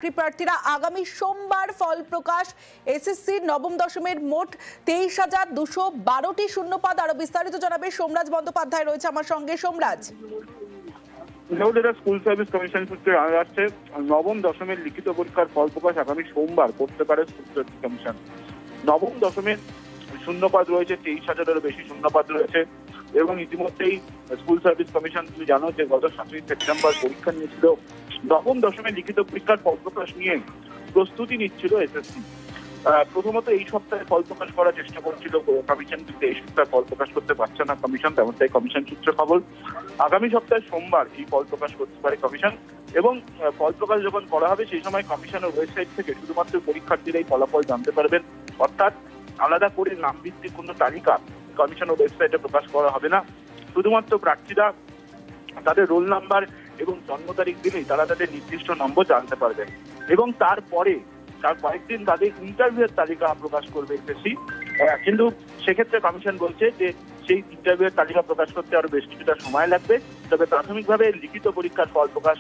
চাকরি প্রার্থীরা আগামী সোমবার ফল প্রকাশ। এসএসসির নবম দশমের মোট 23,212টি শূন্যপদ। আরো বিস্তারিত জানাবে সোমরাজ বন্দ্যোপাধ্যায় রয়েছে আমার সঙ্গে। সোমরাজ, স্কুল সার্ভিস কমিশন সূত্রে জানা যাচ্ছে নবম দশমের লিখিত পরীক্ষার ফল প্রকাশ আগামী সোমবার করতে পারে স্কুল সার্ভিস কমিশন। নবম দশমের শূন্যপদ রয়েছে 23,000-এরও বেশি শূন্যপদ রয়েছে এবং ইতিমধ্যেই স্কুল সার্ভিস কমিশন, তুমি জানো যে গত 7ই সেপ্টেম্বর পরীক্ষা নিয়েছিল। নবম দশমের লিখিত পরীক্ষার ফল প্রকাশ নিয়ে প্রস্তুতি নিচ্ছিল এসএসসি। প্রথমত এই সপ্তাহে ফল প্রকাশ করার চেষ্টা করছিল কমিশন, কিন্তু এই সপ্তাহে ফল প্রকাশ করতে পারছে না কমিশন, তেমনটাই কমিশন সূত্রে খবর। আগামী সপ্তাহে সোমবার এই ফল প্রকাশ করতে পারে কমিশন এবং ফল প্রকাশ যখন করা হবে সেই সময় কমিশনের ওয়েবসাইট থেকে শুধুমাত্র পরীক্ষার্থীরাই ফলাফল জানতে পারবেন। অর্থাৎ আলাদা করে নাম ভিত্তিক কোনো তালিকা কমিশনের ওয়েবসাইটে প্রকাশ করা হবে না। শুধুমাত্র প্রার্থীরা তাদের রোল নাম্বার এবং জন্ম তারিখ দিলেই তারা তাদের নির্দিষ্ট নম্বর জানতে পারবেন এবং তার কয়েকদিন বাদে ইন্টারভিউয়ের তালিকা প্রকাশ করবে এসএসসি। কিন্তু সেক্ষেত্রে কমিশন বলছে যে সেই ইন্টারভিউয়ের তালিকা প্রকাশ করতে আরো বেশ কিছুটা সময় লাগবে, তবে প্রাথমিকভাবে লিখিত পরীক্ষার ফল প্রকাশ